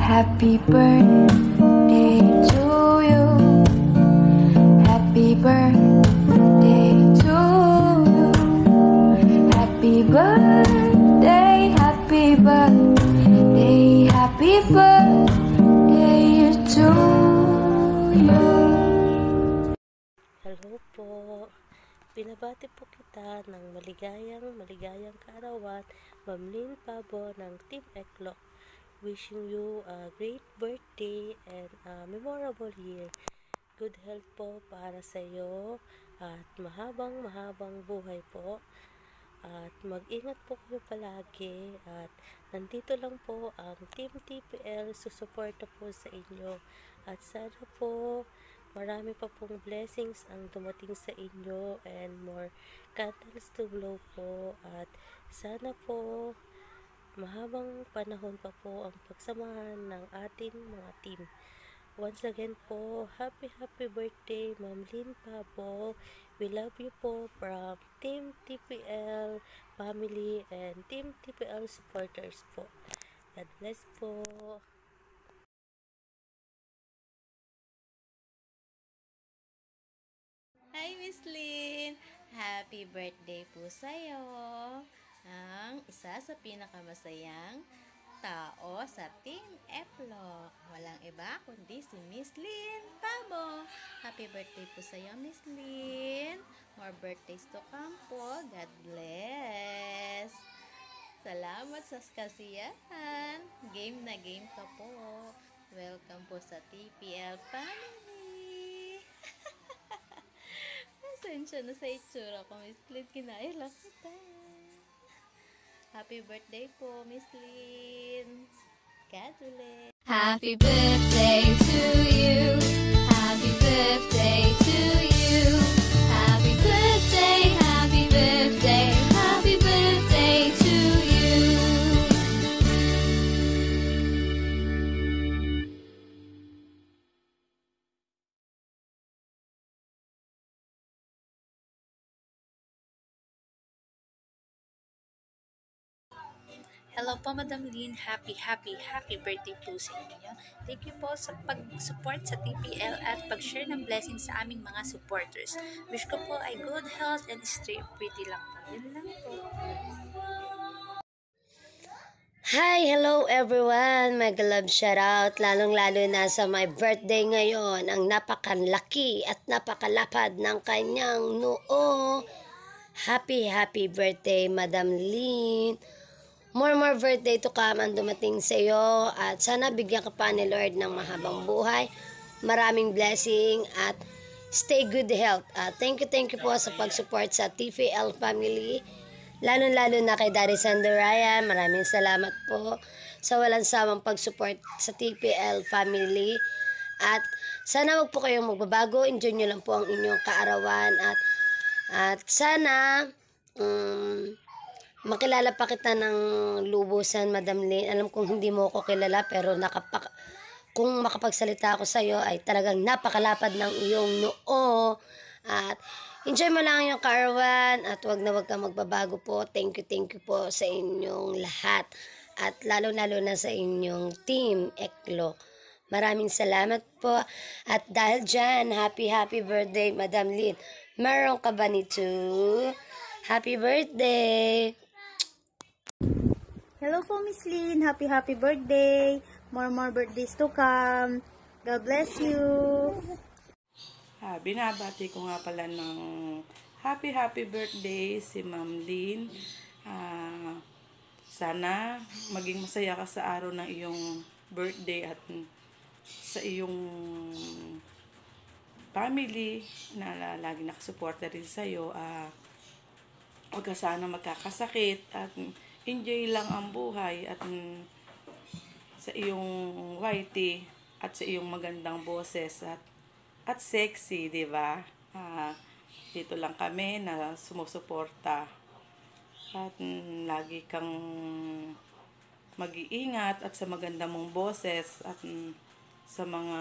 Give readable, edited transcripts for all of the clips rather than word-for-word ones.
Happy birthday to you. Happy birthday to you. Happy birthday, happy birthday, happy birthday to you. Hello po. Binabati po kita ng maligayang kaarawan, Ma'am Lynn Pabo ng Team Eklok. Wishing you a great birthday and a memorable year. Good health po para sa iyo at mahabang buhay po. At mag-ingat po kayo palagi at nandito lang po ang Team TPL susuporta po sa inyo. At sana po marami pa pong blessings ang dumating sa inyo and more candles to blow po. At sana po mahabang panahon pa po ang pagsamahan ng ating mga team. Once again po, happy birthday Ma'am Lynn Pabo. We love you po from Team TPL family and Team TPL supporters po. God bless po. Hi, Miss Lynn! Happy birthday po sa'yo! Ang isa sa pinakamasayang tao sa Team Eklok. Walang iba kundi si Miss Lynn Pabo. Happy birthday po sa'yo, Miss Lynn! More birthdays to come po. God bless! Salamat sa kasiyahan. Game na game ka po. Welcome po sa TPL family. Pasensya na sa itsura ko, Miss Lynn. Kinailang kita. Happy birthday po, Miss Lynn. God bless. Happy birthday to you. Happy birthday to you. Happy birthday, happy birthday, happy birthday to you. Hello po, Madam Lynn. Happy birthday po sa inyo. Thank you po sa pag-support sa TPL at pag-share ng blessings sa aming mga supporters. Wish ko po ay good health and stay pretty lang po. Yun lang po. Hi! Hello everyone! Mega love shoutout, lalong-lalo na sa my birthday ngayon, ang napakalaki at napakalapad ng kanyang noo. Happy birthday, Madam Lynn! More birthday to come ang dumating sa iyo at sana bigyan ka pa ni Lord ng mahabang buhay, maraming blessing at stay good health. Thank you po sa pag-support sa TPL family. Lalo na kay Daddy Sandoraya, maraming salamat po sa walang sawang pag-support sa TPL family. At sana wag po kayong magbabago, enjoy nyo lang po ang inyong kaarawan at sana makilala pa kita ng lubusan, Madam Lynn. Alam kong hindi mo ako kilala pero kung makapagsalita ako sa iyo ay talagang napakalapad ng iyong noo. At enjoy mo lang yung kaarawan at wag kang magbabago po. Thank you po sa inyong lahat. At lalo na sa inyong Team Eklok. Maraming salamat po. At dahil dyan, happy birthday, Madam Lynn. Meron ka ba nito? Happy birthday! Hello po, Miss Lynn. Happy birthday. More birthdays to come. God bless you. Binabati ko nga pala ng happy birthday si Ma'am Lynn. Sana maging masaya ka sa araw ng iyong birthday at sa iyong family na lagi nakasuporta rin sa iyo. Huwag ka sana magkakasakit at enjoy lang ang buhay at sa iyong whitey at sa iyong magandang boses at sexy, di ba? Dito lang kami na sumusuporta at lagi kang mag-iingat at sa maganda mong boses at sa mga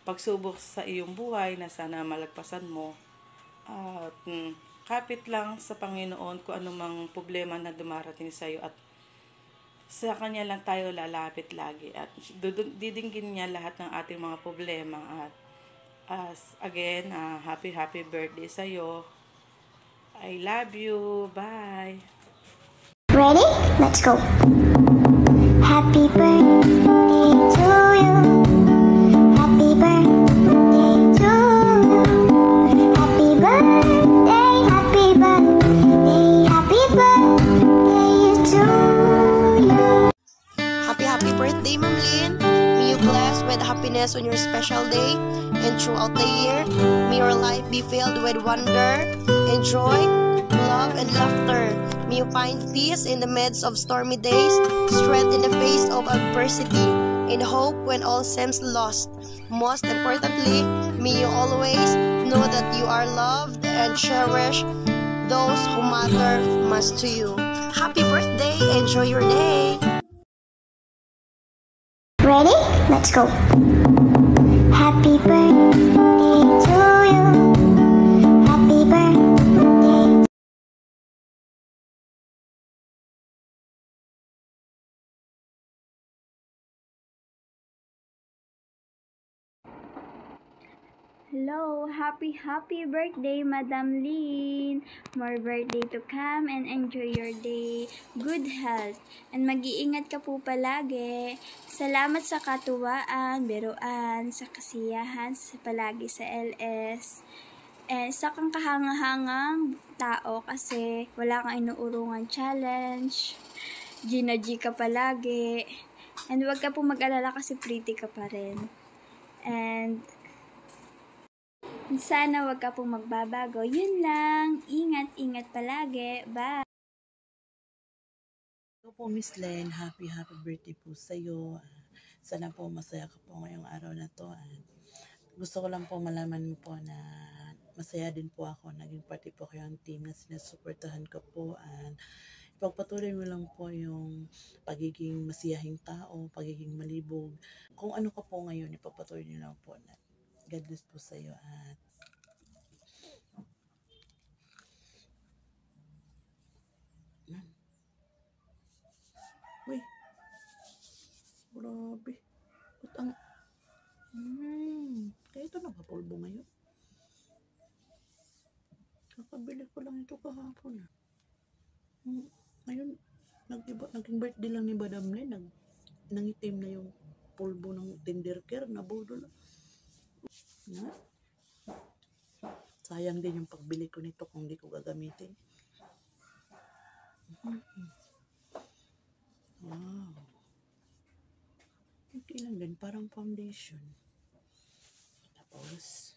pagsubok sa iyong buhay na sana malagpasan mo at kapit lang sa Panginoon kung anumang problema na dumarating sa iyo at sa Kanya lang tayo lalapit lagi at didinggin niya lahat ng ating mga problema. At again, happy birthday sa'yo. I love you. Bye. Ready? Let's go. Happy birthday to you. Happy birthday to you. Happy birthday, happy birthday, happy birthday to you. Happy birthday, Ma'am Lynn. May you blessed with happiness on your special day and throughout the year. May your life be filled with wonder and joy, love and laughter. May you find peace in the midst of stormy days, strength in the face of adversity, and hope when all seems lost. Most importantly, may you always know that you are loved and cherish those who matter most to you. Happy birthday! Enjoy your day! Ready? Let's go. Happy birthday to you. Happy birthday. Hello, happy birthday, Madam Lynn. More birthday to come and enjoy your day. Good health and mag-iingat ka po palagi. Salamat sa katuwaan, biruan, sa kasiyahan, sa palagi sa LS. Sa kang kahangahangang tao kasi wala kang inuurungan challenge. Gina G ka palagi. And wag ka po mag-alala kasi pretty ka pa rin. And sana wag ka pong magbabago. Yun lang. Ingat palagi. Bye! Hello po, Miss Len. Happy birthday po sa iyo. Sana po masaya ka po ngayong araw na to. Gusto ko lang po malaman mo po na masaya din po ako. Naging party po kayo ang team na sinusuportahan ko po. Ipagpatuloy mo lang po yung pagiging masiyahing tao, pagiging malibog. Kung ano ka po ngayon, ipagpatuloy nyo lang po na God bless po sa iyo. Uy, grabe. Ba't ang kaya ito nakapulbo ngayon. Kakabili ko lang ito kahapon. Ngayon, naging birthday lang ni Madam Len. Nangitim na yung pulbo ng Tender Care. Nabudol. Sayang din yung pagbili ko nito kung di ko gagamitin. Wow. Okay lang din. Parang foundation. Tapos,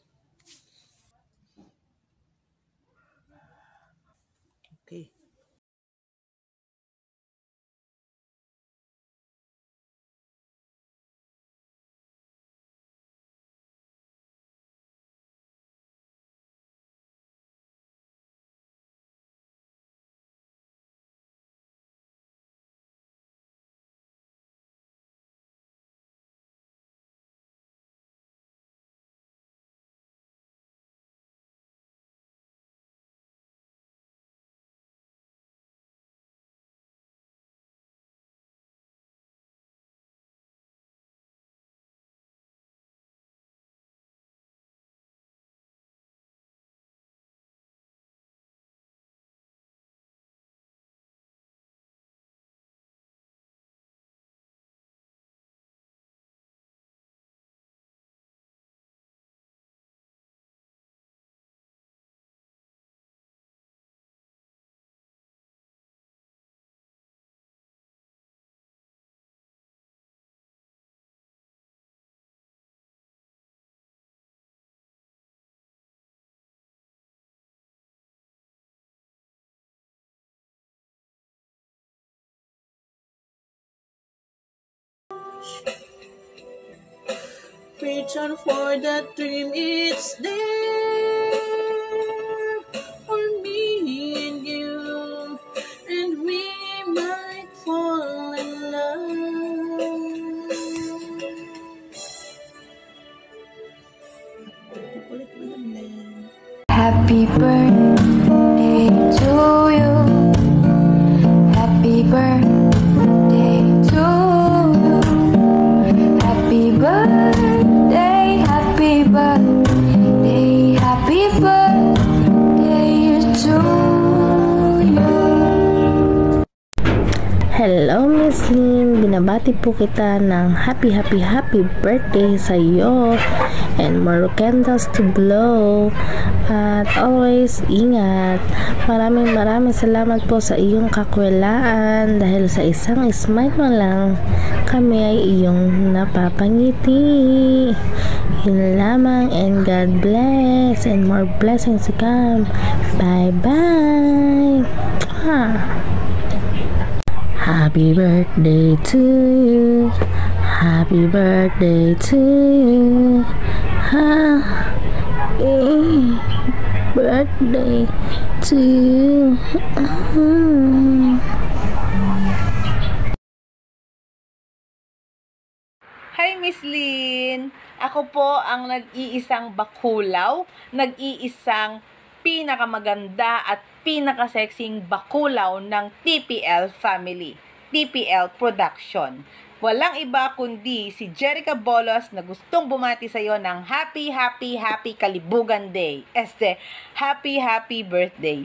okay. Reach out for that dream, it's there for me and you, and we might fall in love. Happy birthday to you. Happy birthday binabati po kita ng happy birthday sa iyo and more candles to blow at always ingat. Maraming salamat po sa iyong kakwelaan dahil sa isang smile mo lang kami ay iyong napapangiti. Yun lamang, and God bless and more blessings to come. Bye bye. Happy birthday to you. Happy birthday to you. Happy birthday to you. Hi, Miss Lynn! Ako po ang nag-iisang bakulaw, nag-iisang pinakamaganda at pinakasexing bakulaw ng TPL family, TPL Production. Walang iba kundi si Jerica Bolos na gustong bumati sa iyo ng happy Kalibugan Day. Happy birthday.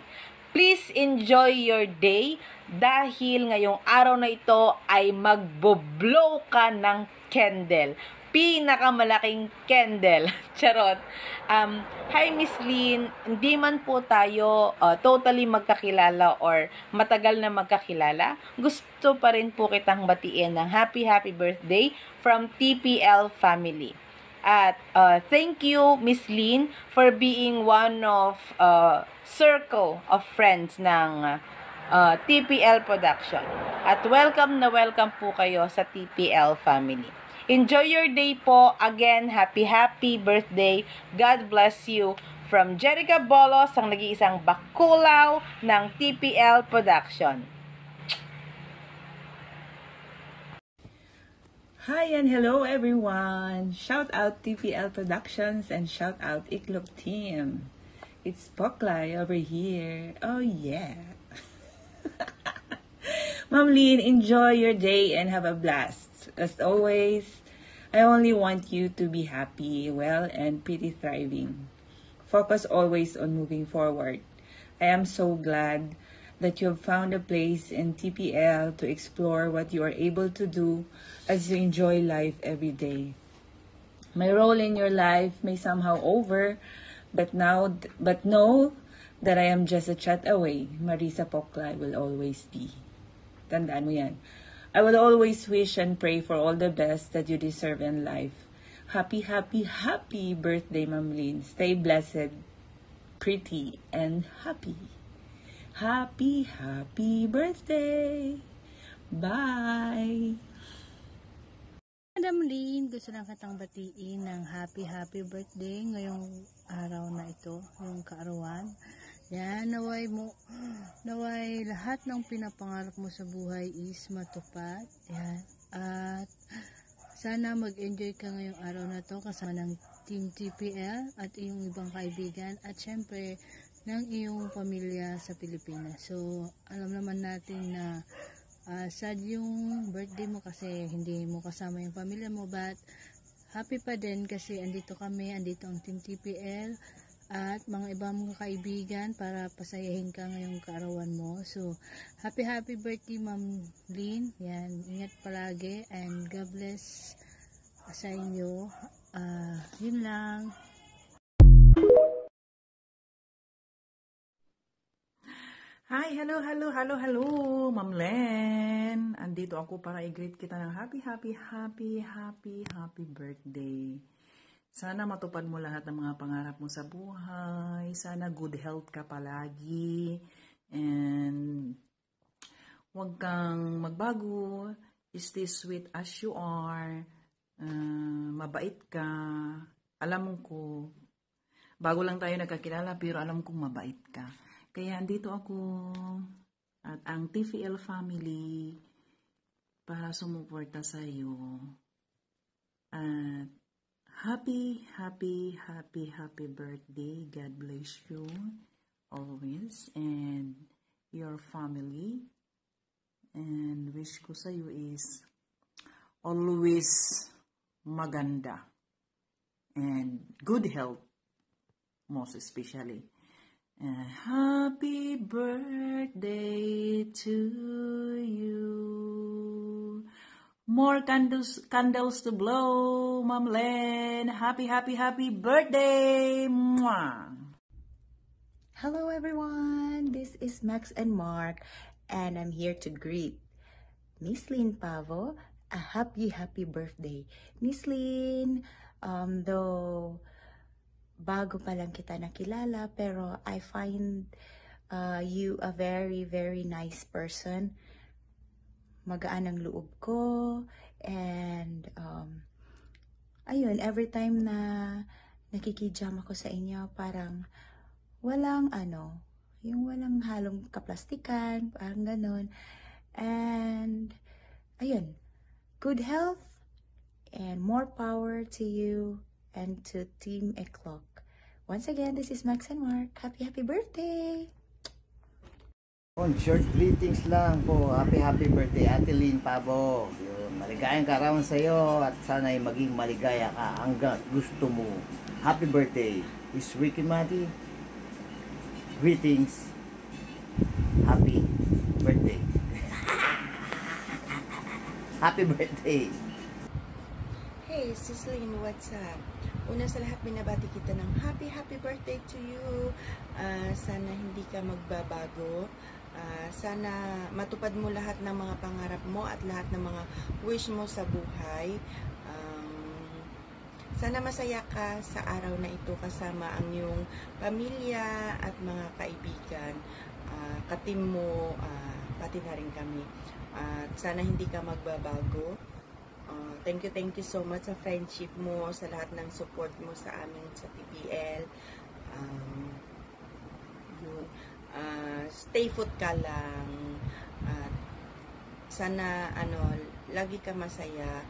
Please enjoy your day dahil ngayong araw na ito ay magbo-blow ka ng candle. Pinakamalaking candle. Charot. Hi, Miss Lynn. Hindi man po tayo totally magkakilala or matagal na magkakilala. Gusto pa rin po kitang batiin ng happy birthday from TPL family. At thank you, Miss Lynn, for being one of circle of friends ng TPL Production. At welcome na welcome po kayo sa TPL family. Enjoy your day po. Again, happy birthday. God bless you. From Jerica Bolos, ang nag-iisang bakulaw ng TPL Production. Hi and hello everyone! Shout out TPL Productions and shout out Iklop Team. It's Poklay over here. Oh yeah! Ma'am Lynn, enjoy your day and have a blast. As always, I only want you to be happy, well, and pretty thriving. Focus always on moving forward. I am so glad that you have found a place in TPL to explore what you are able to do as you enjoy life every day. My role in your life may somehow over, but know that I am just a chat away. Marisa Poklay will always be. Tandaan mo yan. I will always wish and pray for all the best that you deserve in life. Happy birthday, Ma'am Lynn. Stay blessed, pretty, and happy. Happy birthday! Bye! Madam Lynn, gusto lang kitang batiin ng happy birthday ngayong araw na ito, ngayong kaarawan. Yan, naway lahat ng pinapangarap mo sa buhay is matupad. Yan, at sana mag-enjoy ka ngayong araw na to kasama ng Team TPL at iyong ibang kaibigan at syempre ng iyong pamilya sa Pilipinas. So, alam naman natin na sad yung birthday mo kasi hindi mo kasama yung pamilya mo, but happy pa din kasi andito ang Team TPL at mga ibang mga kaibigan para pasayahin ka ngayong kaarawan mo. So, happy birthday, Ma'am Lynn. Yan, ingat palagi and God bless sa inyo. Yun lang. Hi, hello, Ma'am Len. Andito ako para i-greet kita ng happy birthday. Sana matupad mo lahat ng mga pangarap mo sa buhay. Sana good health ka palagi. And huwag kang magbago. Stay sweet as you are. Mabait ka. Alam ko, bago lang tayo nagkakilala pero alam kong mabait ka. Kaya andito ako at ang TPL family para sumuporta sa iyo. At happy birthday. God bless you always and your family. And wish ko sa iyo is always maganda and good health, most especially. Happy birthday to you. More candles to blow, Ma'am Len. Happy, happy, happy birthday! Mwah! Hello everyone, this is Max and Mark, and I'm here to greet Miss Lynn Pavo a happy, happy birthday. Miss Lynn, though bago pa lang kita nakilala, pero I find you a very, very nice person. Magaan ang loob ko, and ayun, every time na nakikijam ako sa inyo, parang walang yung walang halong kaplastikan, parang ganon. And ayun, good health and more power to you and to Team Eclock. Once again, this is Max and Mark. Happy, happy birthday! On short greetings lang po. Happy, happy birthday, Ate Lynn Pavo. Maligayang kaarawan sa iyo at sana'y maging maligaya ka hanggang gusto mo. Happy birthday. This is Ricky Mati. Greetings. Happy birthday. Happy birthday. Hey, Sis Lynn, what's up? Una sa lahat, binabati kita ng happy, happy birthday to you. Sana hindi ka magbabago. Sana matupad mo lahat ng mga pangarap mo at lahat ng mga wish mo sa buhay. Sana masaya ka sa araw na ito kasama ang iyong pamilya at mga kaibigan. Katim mo, pati na rin kami. Sana hindi ka magbabago. Thank you so much sa friendship mo, sa lahat ng support mo sa amin sa TPL. Stay put ka lang. Sana lagi ka masaya.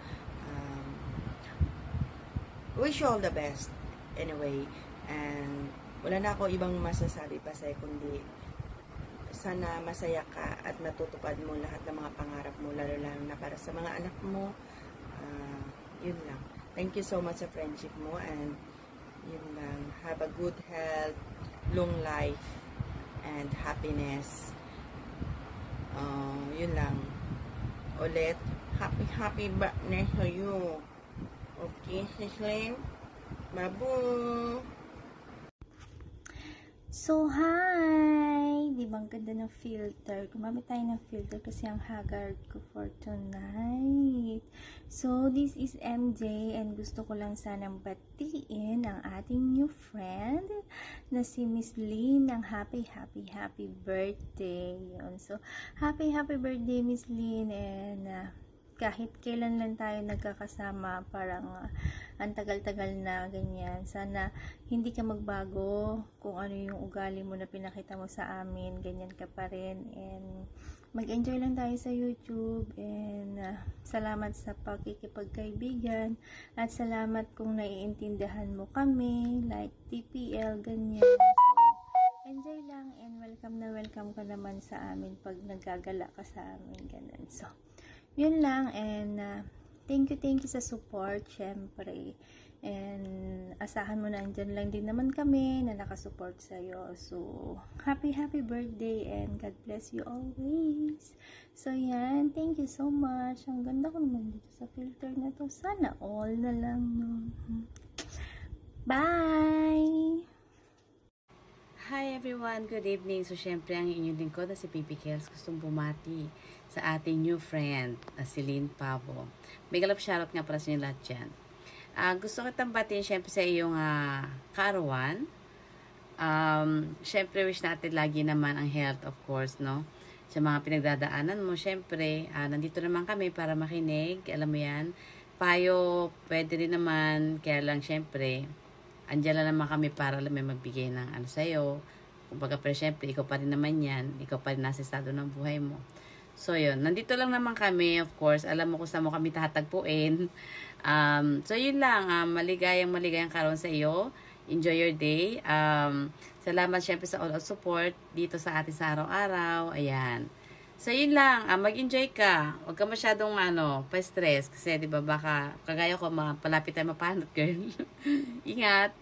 Wish you all the best anyway, and wala na ako ibang masasabi pa sa'yo kundi sana masaya ka at matutupad mo lahat ng mga pangarap mo, lalo na para sa mga anak mo. Yun lang. Thank you so much sa friendship mo, and yun lang. Have a good health, long life, and happiness. Yun lang. Ulit, happy birthday to you. Okay, Sislin? Babu! So, hi! Di ba ang ganda ng filter? Gumamit tayo ng filter kasi ang haggard ko for tonight. So, this is MJ and gusto ko lang sanang batiin ang ating new friend na si Miss Lynn ng happy, happy, happy birthday. Yun. So, happy, happy birthday, Miss Lynn, and kahit kailan lang tayo nagkakasama, parang ang tagal-tagal na ganyan. Sana hindi ka magbago kung ano yung ugali mo na pinakita mo sa amin, ganyan ka pa rin, and mag-enjoy lang tayo sa YouTube, and salamat sa pakikipagkaibigan, at salamat kung naiintindihan mo kami, like TPL, ganyan. So, enjoy lang, and welcome ka naman sa amin pag naggagala ka sa amin, ganun. So, yun lang, and thank you sa support, syempre, and asahan mo na andyan lang din naman kami na nakasupport sa'yo. So, happy birthday, and God bless you always. So, yan, thank you so much. Ang ganda ko naman dito sa filter na to. Sana all na lang, no? Bye! Hi everyone, good evening. So, syempre, ang inyong lingkod na si Pipi Kels gustong bumati sa ating new friend na si Lynn Pavo. Big love shoutout nga para sa inyo lahat dyan. Gusto kitang batiin syempre sa iyong kaarawan. Syempre, wish natin lagi naman ang health, of course, no? Sa mga pinagdadaanan mo, syempre, nandito naman kami para makinig. Alam mo yan, payo, pwede rin naman, kaya lang syempre, andyan lang naman kami para may magbigay ng ano sa'yo. Kumbaga, pero syempre, ikaw pa rin naman yan. Ikaw pa rin nasa estado ng buhay mo. So, yun. Nandito lang naman kami, of course. Alam mo kung saan mo kami tatagpuin. So, yun lang. Maligayang karoon sa iyo. Enjoy your day. Salamat syempre sa all-out support dito sa atin sa araw-araw. Ayan. So, yun lang. Mag-enjoy ka. Huwag ka masyadong pa-stress. Kasi, di ba, baka kagaya ko, palapit tayo mapahanot, girl. Ingat.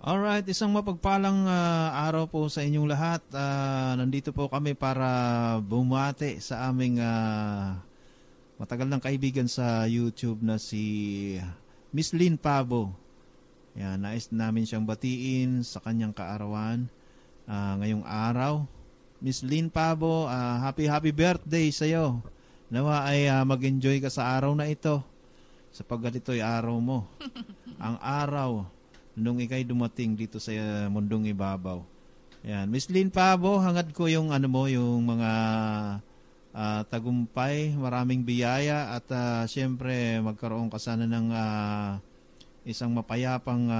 Alright, isang mapagpalang araw po sa inyong lahat. Nandito po kami para bumati sa aming matagal ng kaibigan sa YouTube na si Miss Lynn Pavo. Yan, nais namin siyang batiin sa kanyang kaarawan ngayong araw. Miss Lynn Pavo, happy birthday sa iyo. Nawa ay mag-enjoy ka sa araw na ito sapagkat ito'y araw mo. Ang araw nung ikay dumating dito sa mundong ibabaw. Yan. Miss Lynn Pavo, hangad ko yung yung mga tagumpay, maraming biyaya at siyempre magkaroon ka sana ng isang mapayapang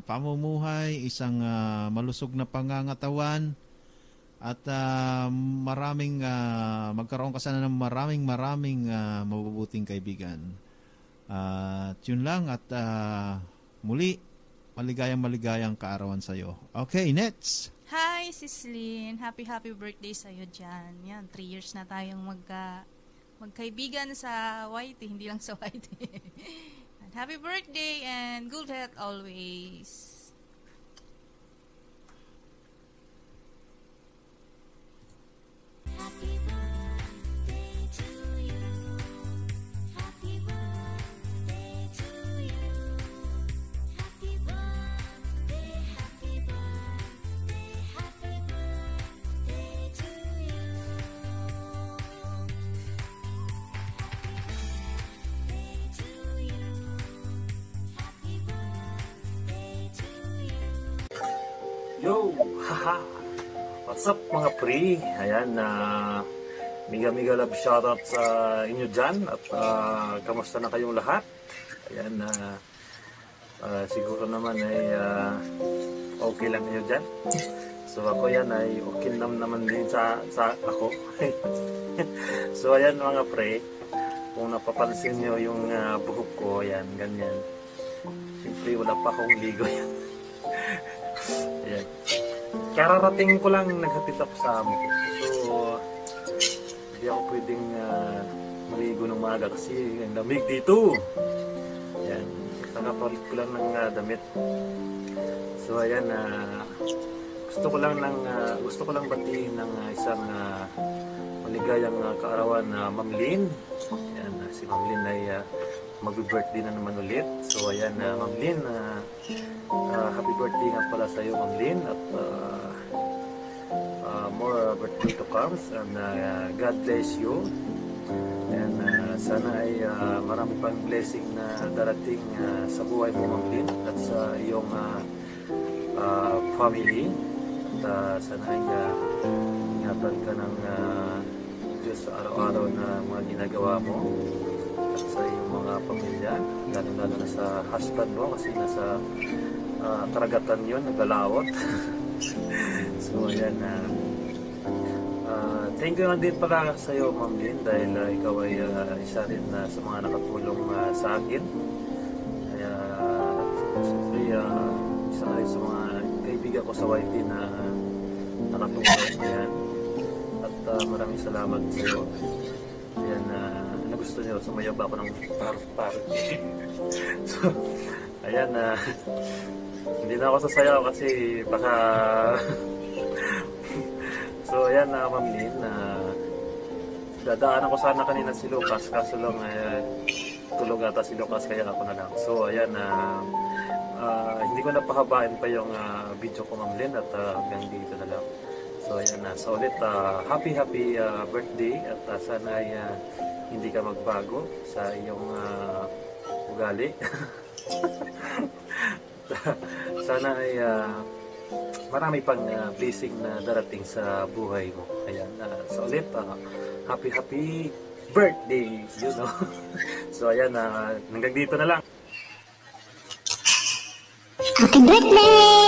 pamumuhay, isang malusog na pangangatawan at magkaroon ka sana ng maraming mabubuting kaibigan. At yun lang at muli, maligayang kaarawan sa'yo. Okay, next. Hi, Sis Lynn. Happy birthday sa'yo dyan. Yan, 3 years na tayong magkaibigan sa YT, hindi lang sa YT. Happy birthday and good health always. Happy birthday to you. Happy birthday to you. Happy birthday, happy birthday, happy birthday to you. Happy birthday to you. Happy birthday to you. Yo! Haha! What's up mga pre? Ayan, miga love shoutout sa inyo dyan at kamusta na kayong lahat? Ayan, siguro naman ay okay lang kayo dyan. So ako yan ay okay naman din sa ako. So ayan mga pre, kung napapansin nyo yung buhok ko, ayan, ganyan. Siyempre wala pa akong ligo yan. Ayan. Kararating ko lang naghatid ako sa amo ko. So, hindi ako pwedeng maligo ng maaga kasi ang lamig dito. Ayan. Nakapalit ko lang ng damit. So, ayan. Gusto ko lang batiin ng isang maligayang kaarawan na Ma'am Lynn. Ayan. Si Ma'am Lynn ay mag-birthday na naman ulit. So, ayan, Ma'am Lynn, happy birthday nga pala sa iyo, Ma'am Lynn, at more birthday to come, and God bless you, and sana ay marami pang blessing na darating sa buhay mo, Ma'am Lynn, at sa iyong family, at sana ay ingatan ka ng Diyos sa araw-araw na mga ginagawa mo at sa iyong mga pamilya, lalo na sa husband mo kasi nasa karagatan yun, naglalawot. So ayan, thank you din pala sa iyo, Ma'am Lynn, dahil ikaw ay isa rin sa mga nakatulong sa akin. Kaya siyempre isa rin sa mga kaibigan ko sa YT na nakatulong. Ayan. At maraming salamat sa iyo. Ayan, gusto nyo, sumayaw ba ako ng parang so, ayan, hindi na ako sasayaw kasi baka so, ayan, Ma'am Lynn, dadaan ako sana kanina si Lucas, kaso lang tulog ata si Lucas, kaya ako na lang. So, ayan, hindi ko napahabain pa yung video ko, Ma'am Lynn, at hanggang dito na lang. So, ayan, so ulit, happy birthday, at sana ay hindi ka magbago sa iyong ugali. Sana ay marami pang blessing na darating sa buhay mo. Ayan, so ulit, happy birthday, you know. So ayan, hanggang dito na lang. Happy birthday!